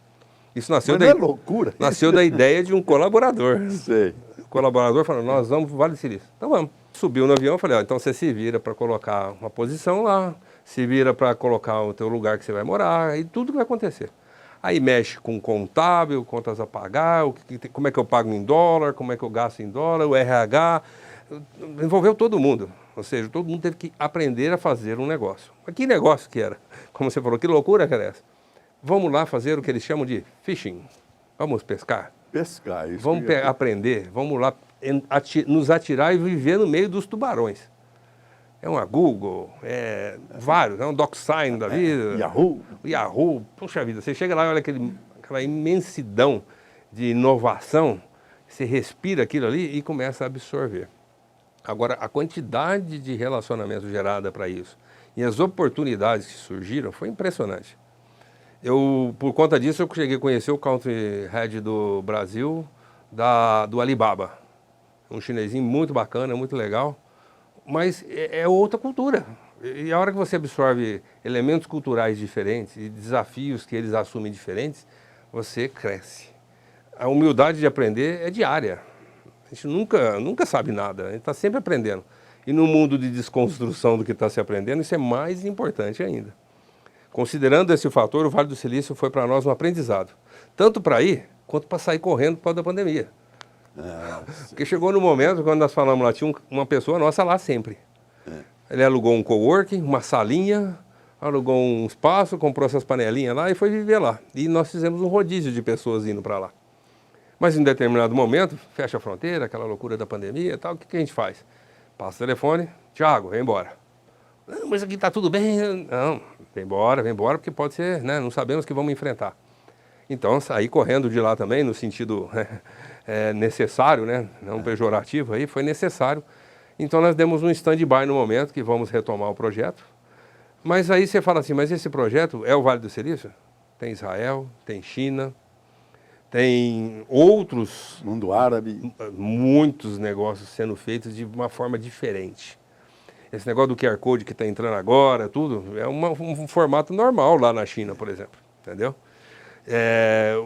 Isso nasceu Mas não é loucura. Nasceu da ideia de um colaborador. Sei. O colaborador falou, nós vamos para o Vale do Silício. Então vamos. Subiu no avião e falei, então você se vira para colocar uma posição lá, se vira para colocar o teu lugar que você vai morar, e tudo vai acontecer. Aí mexe com contábil, contas a pagar, como é que eu pago em dólar, como é que eu gasto em dólar, o RH. Envolveu todo mundo. Ou seja, todo mundo teve que aprender a fazer um negócio. Mas que negócio que era? Como você falou, que loucura que era essa? Vamos lá fazer o que eles chamam de fishing. Vamos pescar. Pescar, isso. Vamos aprender, vamos lá nos atirar e viver no meio dos tubarões. É uma Google, vários, é um DocSign da vida. Yahoo. Puxa vida, você chega lá e olha aquela imensidão de inovação Você respira aquilo ali e começa a absorver. Agora, a quantidade de relacionamento gerada para isso e as oportunidades que surgiram foi impressionante. Por conta disso, eu cheguei a conhecer o Country Head do Brasil, do Alibaba. Um chinesinho muito bacana, muito legal, mas é outra cultura. E a hora que você absorve elementos culturais diferentes e desafios que eles assumem diferentes, você cresce. A humildade de aprender é diária. A gente nunca sabe nada, a gente está sempre aprendendo. E no mundo de desconstrução do que está se aprendendo, isso é mais importante ainda. Considerando esse fator, o Vale do Silício foi para nós um aprendizado. Tanto para ir, quanto para sair correndo por causa da pandemia. Porque chegou no momento, quando nós falamos lá, tinha uma pessoa nossa lá sempre. Ele alugou um coworking, uma salinha, alugou um espaço, comprou essas panelinhas lá e foi viver lá. E nós fizemos um rodízio de pessoas indo para lá. Mas em determinado momento, fecha a fronteira, aquela loucura da pandemia e tal, o que a gente faz? Passa o telefone, Thiago, vem embora. Não, mas aqui está tudo bem. Não, vem embora, porque pode ser, né? Não sabemos o que vamos enfrentar. Então, saí correndo de lá também, no sentido necessário, né? Não pejorativo, aí foi necessário. Então, nós demos um stand-by no momento que vamos retomar o projeto. Mas aí você fala assim, mas esse projeto é o Vale do Silício? Tem Israel, tem China, tem outros... Mundo árabe. Muitos negócios sendo feitos de uma forma diferente. Esse negócio do QR Code que está entrando agora, tudo, é um formato normal lá na China, por exemplo, entendeu?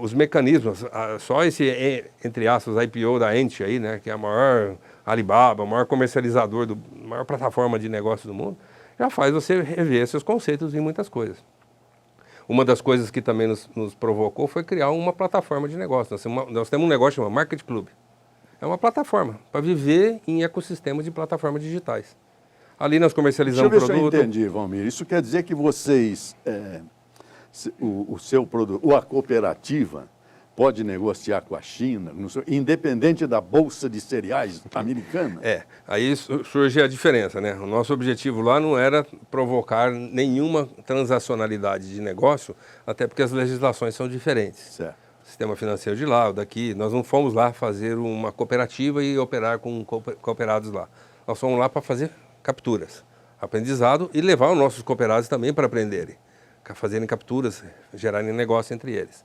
Os mecanismos, só esse, entre aspas, IPO da Ant aí, né, que é a maior Alibaba, a maior comercializador, a maior plataforma de negócio do mundo, já faz você rever seus conceitos em muitas coisas. Uma das coisas que também nos provocou foi criar uma plataforma de negócio. Nós temos um negócio chamado Market Club. É uma plataforma para viver em ecossistemas de plataformas digitais. Ali nós comercializamos produto. Deixa eu ver se eu entendi, Valmir. Isso quer dizer que vocês, o seu produto, a cooperativa, pode negociar com a China, independente da bolsa de cereais americana? Aí surge a diferença, né? O nosso objetivo lá não era provocar nenhuma transacionalidade de negócio, até porque as legislações são diferentes. Certo. O sistema financeiro de lá, o daqui, nós não fomos lá fazer uma cooperativa e operar com cooperados lá. Nós fomos lá para fazer capturas, aprendizado e levar os nossos cooperados também para aprenderem, fazerem capturas, gerarem negócio entre eles.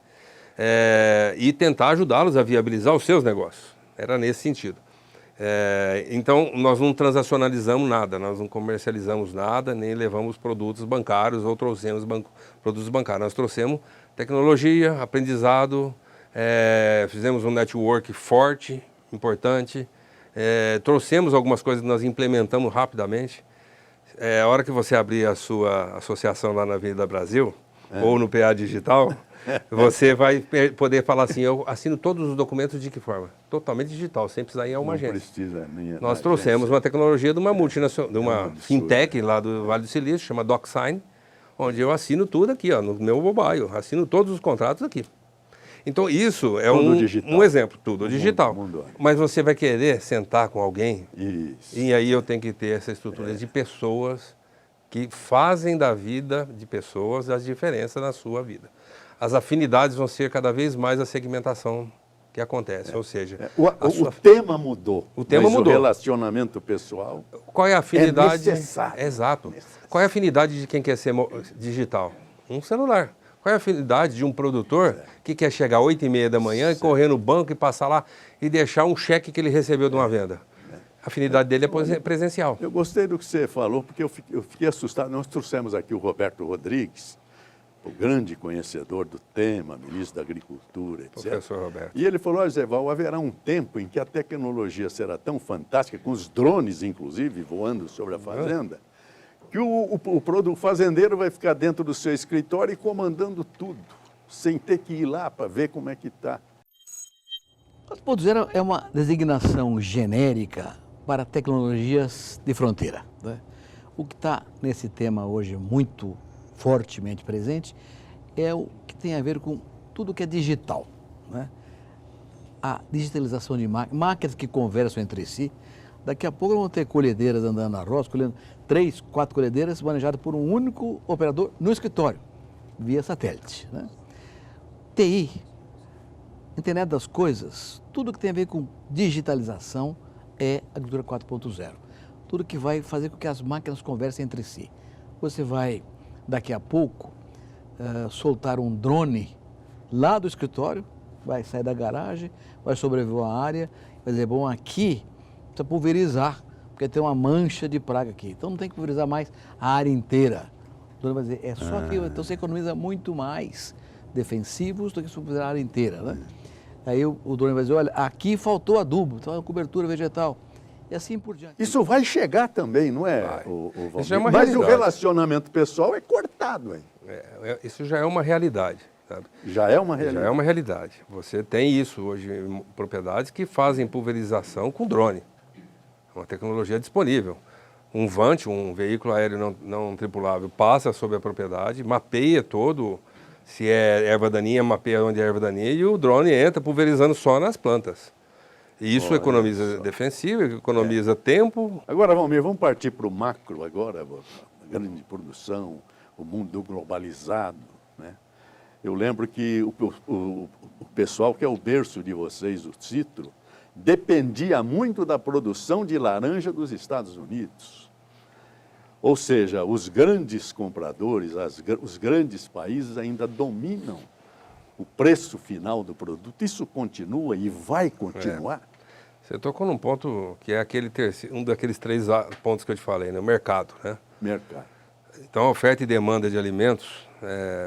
E tentar ajudá-los a viabilizar os seus negócios. Era nesse sentido. Então, nós não transacionalizamos nada, nós não comercializamos nada, nem levamos produtos bancários ou trouxemos produtos bancários. Nós trouxemos tecnologia, aprendizado, fizemos um network forte, importante, trouxemos algumas coisas que nós implementamos rapidamente. A hora que você abrir a sua associação lá na Avenida Brasil, ou no PA Digital, você vai poder falar assim, eu assino todos os documentos de que forma? Totalmente digital, sem precisar ir a uma agência. Nós trouxemos uma tecnologia de uma multinacional, de uma fintech lá do Vale do Silício, chama DocSign, onde eu assino tudo aqui, ó, no meu mobile, assino todos os contratos aqui. Então isso é um exemplo, tudo digital. Mas você vai querer sentar com alguém, e aí eu tenho que ter essa estrutura de pessoas que fazem da vida de pessoas as diferenças na sua vida. As afinidades vão ser cada vez mais a segmentação que acontece, ou seja... O tema mudou. O tema mudou. O relacionamento pessoal. Qual é a afinidade? É necessário. Exato. Qual é a afinidade de quem quer ser digital? Um celular. Qual é a afinidade de um produtor que quer chegar às 8h30 da manhã e correr no banco e passar lá e deixar um cheque que ele recebeu de uma venda? A afinidade dele é presencial. Eu gostei do que você falou, porque eu fiquei assustado. Nós trouxemos aqui o Roberto Rodrigues, o grande conhecedor do tema, ministro da Agricultura, etc. Professor Roberto. E ele falou, Zé Val, haverá um tempo em que a tecnologia será tão fantástica, com os drones, inclusive, voando sobre a fazenda, que o fazendeiro vai ficar dentro do seu escritório e comandando tudo, sem ter que ir lá para ver como é que está. 4.0 é uma designação genérica para tecnologias de fronteira, né? O que está nesse tema hoje muito fortemente presente é o que tem a ver com tudo que é digital, né? A digitalização de máquinas que conversam entre si. Daqui a pouco vão ter colhedeiras andando na roça, colhendo 3, 4 colhedeiras manejadas por um único operador no escritório, via satélite, né? TI Internet das coisas, tudo que tem a ver com digitalização é agricultura 4.0. Tudo que vai fazer com que as máquinas conversem entre si. Você vai, daqui a pouco, soltar um drone lá do escritório, vai sair da garagem, vai sobrevoar a área, vai dizer, bom, aqui precisa pulverizar, porque tem uma mancha de praga aqui. Então não tem que pulverizar mais a área inteira. O drone vai dizer, é só aqui, então você economiza muito mais defensivos do que pulverizar a área inteira, né? Aí o drone vai dizer, olha, aqui faltou adubo, então é cobertura vegetal. E assim por diante. Isso vai chegar também, não é, Vai. o Isso já é uma Mas o realidade. relacionamento pessoal é cortado, hein? Isso já é uma realidade. Sabe? Já é uma realidade. Já é uma realidade. Você tem isso hoje em propriedades que fazem pulverização com drone. É uma tecnologia disponível. Um VANT, um veículo aéreo não tripulável, passa sobre a propriedade, mapeia todo, se é erva daninha, mapeia onde é erva daninha, e o drone entra pulverizando só nas plantas. E isso economiza defensivo, economiza tempo. Agora, Valmir, vamos partir para o macro agora, a grande produção, o mundo globalizado, né? Eu lembro que o pessoal que é o berço de vocês, o Citro, dependia muito da produção de laranja dos Estados Unidos. Ou seja, os grandes compradores, os grandes países ainda dominam o preço final do produto. Isso continua e vai continuar? Você tocou num ponto que é um daqueles 3 pontos que eu te falei, né? O mercado, né? Mercado. Então, a oferta e demanda de alimentos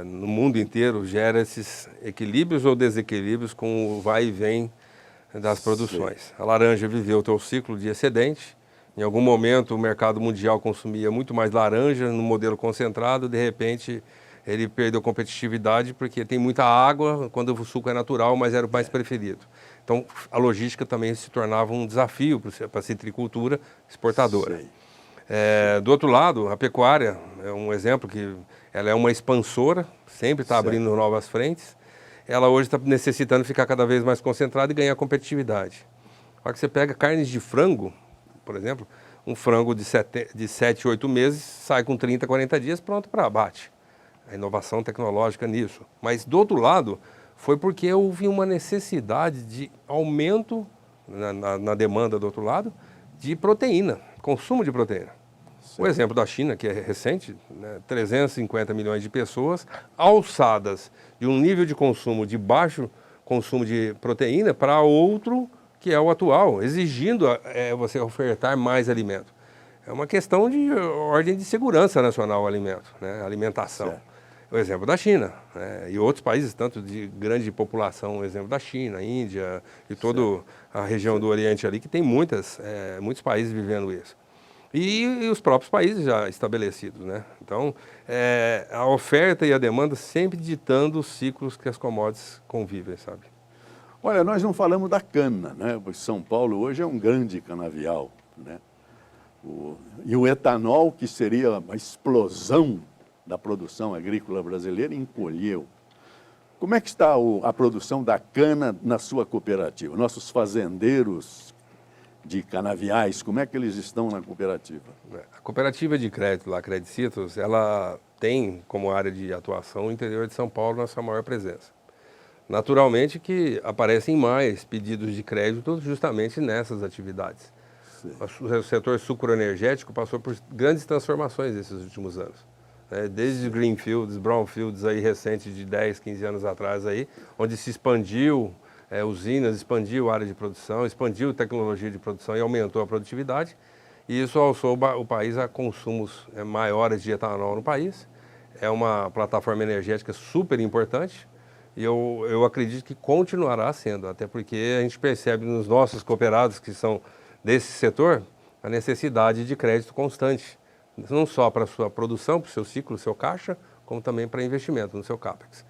no mundo inteiro gera esses equilíbrios ou desequilíbrios com o vai e vem das produções. A laranja viveu o seu ciclo de excedente. Em algum momento, o mercado mundial consumia muito mais laranja no modelo concentrado. De repente, ele perdeu competitividade porque tem muita água, quando o suco é natural, mas era o mais preferido. Então, a logística também se tornava um desafio para a citricultura exportadora. Sei. Do outro lado, a pecuária é um exemplo que ela é uma expansora, sempre está abrindo novas frentes. Ela hoje está necessitando ficar cada vez mais concentrada e ganhar competitividade. A hora que você pega carnes de frango, por exemplo, um frango de 7, 8 meses sai com 30, 40 dias pronto para abate. A inovação tecnológica nisso. Mas, do outro lado, foi porque houve uma necessidade de aumento na demanda, do outro lado, de proteína, consumo de proteína. O exemplo da China, que é recente, né, 350 milhões de pessoas alçadas de um nível de consumo de baixo consumo de proteína para outro que é o atual, exigindo você ofertar mais alimento. É uma questão de ordem de segurança nacional o alimento, né, a alimentação. Certo. O exemplo da China, né, e outros países, tanto de grande população, o exemplo da China, Índia e toda a região do Oriente ali, que tem muitos países vivendo isso. E os próprios países já estabelecidos, né? Então, a oferta e a demanda sempre ditando os ciclos que as commodities convivem, sabe? Olha, nós não falamos da cana, né? São Paulo hoje é um grande canavial, né? E o etanol, que seria uma explosão da produção agrícola brasileira, encolheu. Como é que está a produção da cana na sua cooperativa? Nossos fazendeiros de canaviais, como é que eles estão na cooperativa? A cooperativa de crédito, a Credicitos, ela tem como área de atuação o interior de São Paulo, nossa maior presença. Naturalmente que aparecem mais pedidos de crédito justamente nessas atividades. Sim. O setor sucroenergético passou por grandes transformações nesses últimos anos. Desde greenfields, brownfields aí recentes de 10, 15 anos atrás aí, onde se expandiu usinas, expandiu a área de produção, expandiu a tecnologia de produção e aumentou a produtividade. E isso alçou o país a consumos maiores de etanol no país. É uma plataforma energética super importante e eu acredito que continuará sendo, até porque a gente percebe nos nossos cooperados que são desse setor a necessidade de crédito constante, não só para a sua produção, para o seu ciclo, seu caixa, como também para investimento no seu CAPEX.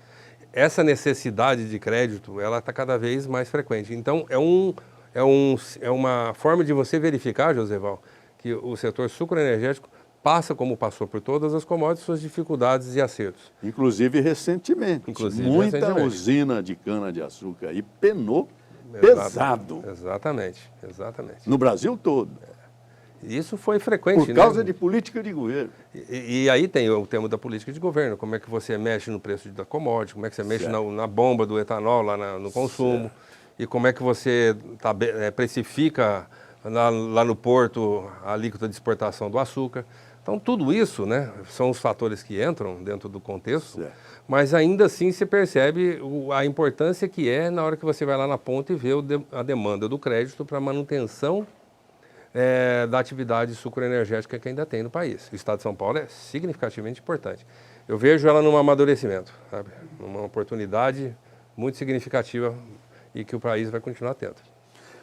Essa necessidade de crédito, ela está cada vez mais frequente. Então, é uma forma de você verificar, Joseval, que o setor sucroenergético passa, como passou por todas as commodities, suas dificuldades e acertos. Inclusive recentemente. Muita usina de cana-de-açúcar aí penou pesado. Exatamente. No Brasil todo. Isso foi frequente. Por causa de política de governo. E aí tem o tema da política de governo, como é que você mexe no preço da commodity, como é que você mexe na bomba do etanol lá no consumo, certo. E como é que você precifica lá no porto a alíquota de exportação do açúcar. Então, tudo isso, né, são os fatores que entram dentro do contexto, certo. Mas ainda assim se percebe a importância que é na hora que você vai lá na ponta e vê a demanda do crédito para manutenção da atividade sucroenergética que ainda tem no país. O Estado de São Paulo é significativamente importante. Eu vejo ela num amadurecimento, sabe? Numa oportunidade muito significativa e que o país vai continuar tendo.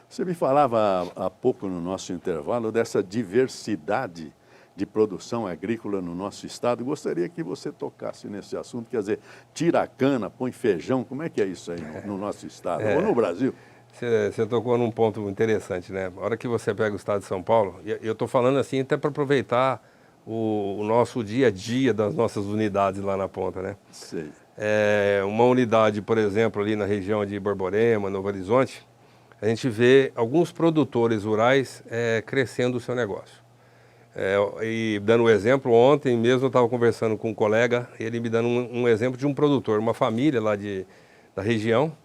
Você me falava há pouco no nosso intervalo dessa diversidade de produção agrícola no nosso estado. Gostaria que você tocasse nesse assunto, quer dizer, tira a cana, põe feijão, como é que é isso aí no nosso estado, ou no Brasil? Você tocou num ponto interessante, né? A hora que você pega o estado de São Paulo, e eu estou falando assim até para aproveitar o nosso dia a dia das nossas unidades lá na ponta, né? Sei. Uma unidade, por exemplo, ali na região de Borborema, Novo Horizonte, a gente vê alguns produtores rurais crescendo o seu negócio. E dando um exemplo, ontem mesmo eu estava conversando com um colega, ele me dando um exemplo de um produtor, uma família lá da região,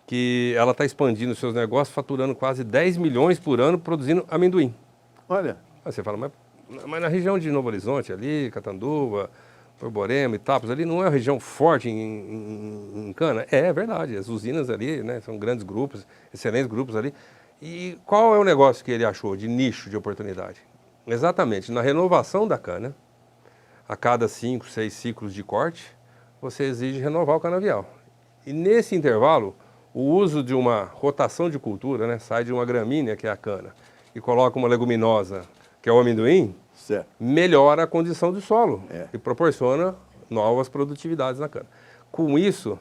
que ela está expandindo seus negócios, faturando quase 10 milhões por ano, produzindo amendoim. Olha. Aí você fala, mas na região de Novo Horizonte, ali, Catanduva, Borborema, Itápolis, ali não é uma região forte em cana? É verdade, as usinas ali, né, são grandes grupos, excelentes grupos ali. E qual é o negócio que ele achou de nicho de oportunidade? Exatamente, na renovação da cana, a cada 5, 6 ciclos de corte, você exige renovar o canavial. E nesse intervalo, o uso de uma rotação de cultura, né, sai de uma gramínea, que é a cana, e coloca uma leguminosa, que é o amendoim, certo. Melhora a condição do solo e proporciona novas produtividades na cana. Com isso,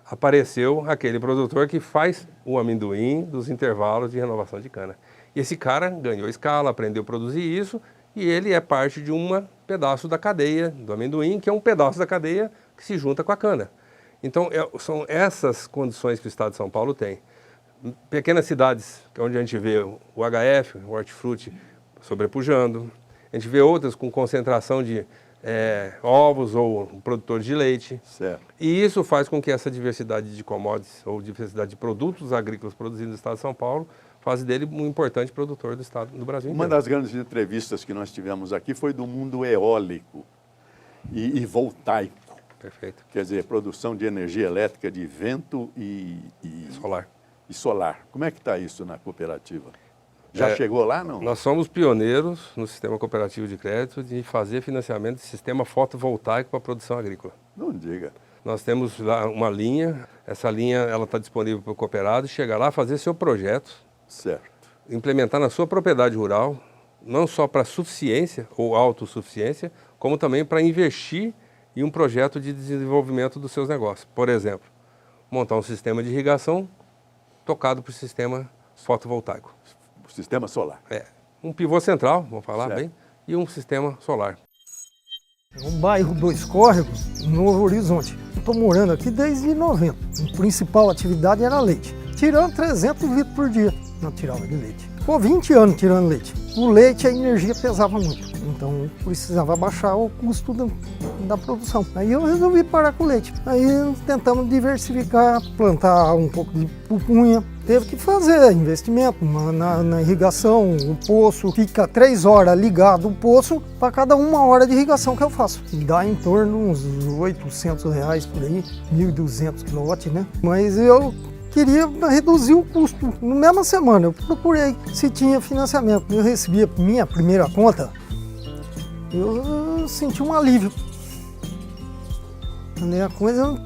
apareceu aquele produtor que faz o amendoim dos intervalos de renovação de cana. E esse cara ganhou escala, aprendeu a produzir isso, e ele é parte de um pedaço da cadeia do amendoim, que é um pedaço da cadeia que se junta com a cana. Então, são essas condições que o Estado de São Paulo tem. Pequenas cidades, onde a gente vê o HF, o hortifruti, sobrepujando. A gente vê outras com concentração de ovos ou produtores de leite. Certo. E isso faz com que essa diversidade de commodities ou diversidade de produtos agrícolas produzidos no Estado de São Paulo faz dele um importante produtor do Estado do Brasil inteiro. Uma das grandes entrevistas que nós tivemos aqui foi do mundo eólico e voltaico. Perfeito. Quer dizer, produção de energia elétrica de vento e solar. Como é que está isso na cooperativa? Já chegou lá, não? Nós somos pioneiros no sistema cooperativo de crédito de fazer financiamento de sistema fotovoltaico para a produção agrícola. Não diga. Nós temos lá uma linha, essa linha está disponível para o cooperado chegar lá, fazer seu projeto, certo. Implementar na sua propriedade rural, não só para suficiência ou autossuficiência, como também para investir em um projeto de desenvolvimento dos seus negócios. Por exemplo, montar um sistema de irrigação tocado por sistema fotovoltaico. Sistema solar. Um pivô central, vamos falar bem, e um sistema solar. É um bairro Dois Córregos, Novo Horizonte. Estou morando aqui desde 90. A principal atividade era leite. Tirando 300 litros por dia, não tirava de leite. Ficou 20 anos tirando leite. O leite, a energia pesava muito. Então, precisava baixar o custo da produção. Aí eu resolvi parar com o leite. Aí tentamos diversificar, plantar um pouco de pupunha. Teve que fazer investimento na irrigação. O poço fica 3 horas ligado o poço para cada 1 hora de irrigação que eu faço. Dá em torno uns R$800 por aí, 1.200 kW, né? Mas eu queria reduzir o custo. Na mesma semana eu procurei se tinha financiamento. Eu recebi a minha primeira conta, eu senti um alívio. A coisa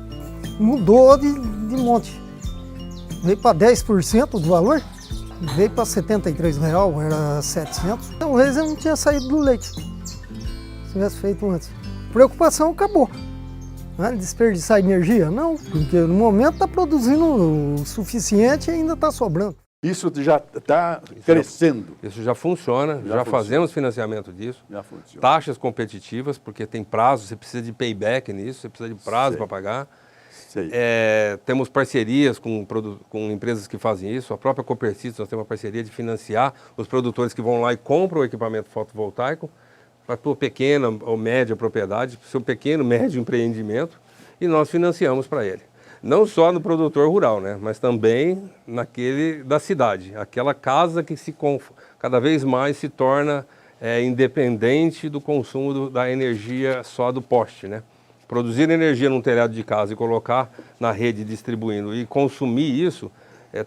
mudou de monte. Veio para 10% do valor, veio para R$73, era 700. Talvez eu não tinha saído do leite, se tivesse feito antes. Preocupação acabou. Desperdiçar energia? Não, porque no momento está produzindo o suficiente e ainda está sobrando. Isso já está crescendo. Isso já funciona, já fazemos financiamento disso. Já funciona. Taxas competitivas, porque tem prazo, você precisa de payback nisso, você precisa de prazo para pagar. Temos parcerias com empresas que fazem isso. A própria Copercito, nós temos uma parceria de financiar os produtores que vão lá e compram o equipamento fotovoltaico para tua pequena ou média propriedade, para o seu pequeno, médio empreendimento, e nós financiamos para ele. Não só no produtor rural, né, mas também naquele da cidade. Aquela casa que cada vez mais se torna independente do consumo da energia só do poste, né? Produzir energia num telhado de casa e colocar na rede distribuindo e consumir isso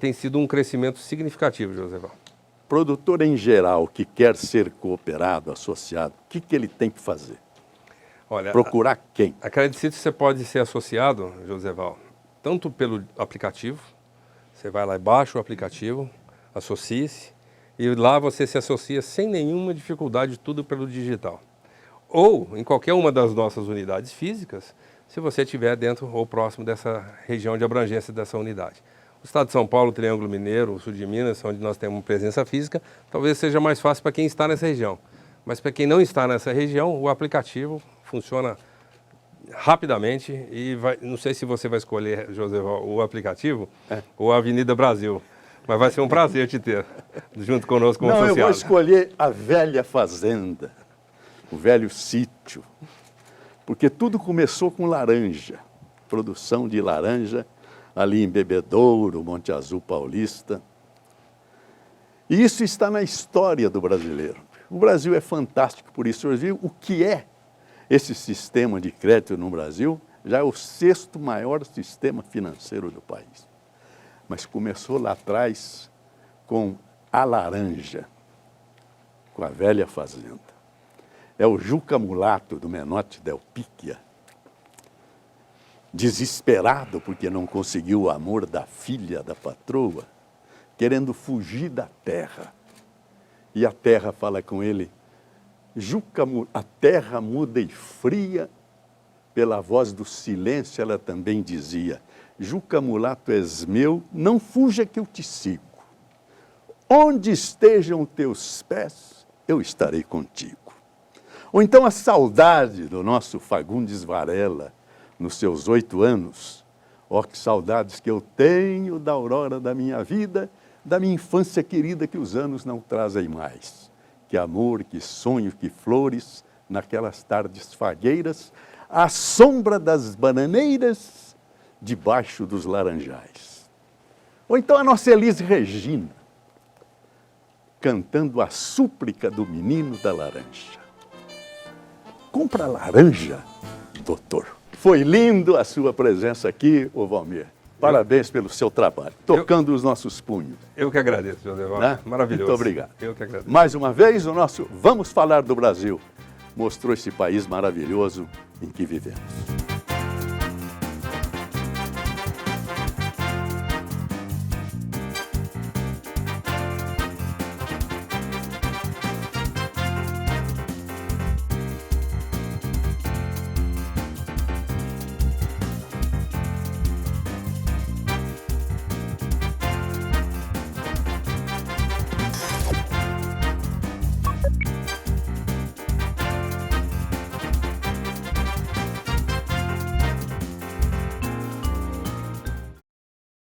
tem sido um crescimento significativo, Joseval. Produtor em geral que quer ser cooperado, associado, o que ele tem que fazer? Olha, procurar quem? A Credicito você pode ser associado, Joseval, tanto pelo aplicativo, você vai lá e baixa o aplicativo, associe-se, e lá você se associa sem nenhuma dificuldade, tudo pelo digital. Ou em qualquer uma das nossas unidades físicas, se você estiver dentro ou próximo dessa região de abrangência dessa unidade. O estado de São Paulo, o Triângulo Mineiro, o sul de Minas, onde nós temos presença física, talvez seja mais fácil para quem está nessa região. Mas para quem não está nessa região, o aplicativo funciona rapidamente e não sei se você vai escolher, José, o aplicativo ou a Avenida Brasil. Mas vai ser um prazer te ter junto conosco como associado. Eu vou escolher a velha fazenda, o velho sítio, porque tudo começou com laranja, produção de laranja ali em Bebedouro, Monte Azul Paulista. E isso está na história do brasileiro. O Brasil é fantástico por isso. O que é esse sistema de crédito no Brasil? Já é o 6º maior sistema financeiro do país. Mas começou lá atrás com a laranja, com a velha fazenda. É o Juca Mulato do Menotti Del Picchia, desesperado porque não conseguiu o amor da filha da patroa, querendo fugir da terra. E a terra fala com ele, Juca, a terra muda e fria, pela voz do silêncio ela também dizia, Juca Mulato és meu, não fuja que eu te sigo. Onde estejam teus pés, eu estarei contigo. Ou então a saudade do nosso Fagundes Varela, nos seus 8 anos. Ó, que saudades que eu tenho da aurora da minha vida, da minha infância querida que os anos não trazem mais. Que amor, que sonho, que flores, naquelas tardes fagueiras, à sombra das bananeiras, debaixo dos laranjais. Ou então a nossa Elis Regina, cantando a súplica do menino da laranja. Compra laranja, doutor. Foi lindo a sua presença aqui, ô Valmir. Parabéns pelo seu trabalho, tocando os nossos punhos. Eu que agradeço, José Valmir. Né? Maravilhoso. Muito obrigado. Eu que agradeço. Mais uma vez, o nosso Vamos Falar do Brasil mostrou esse país maravilhoso em que vivemos.